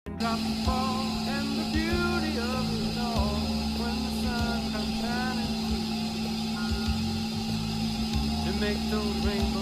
Drops fall and the beauty of it all when the sun comes shining to make those rainbows.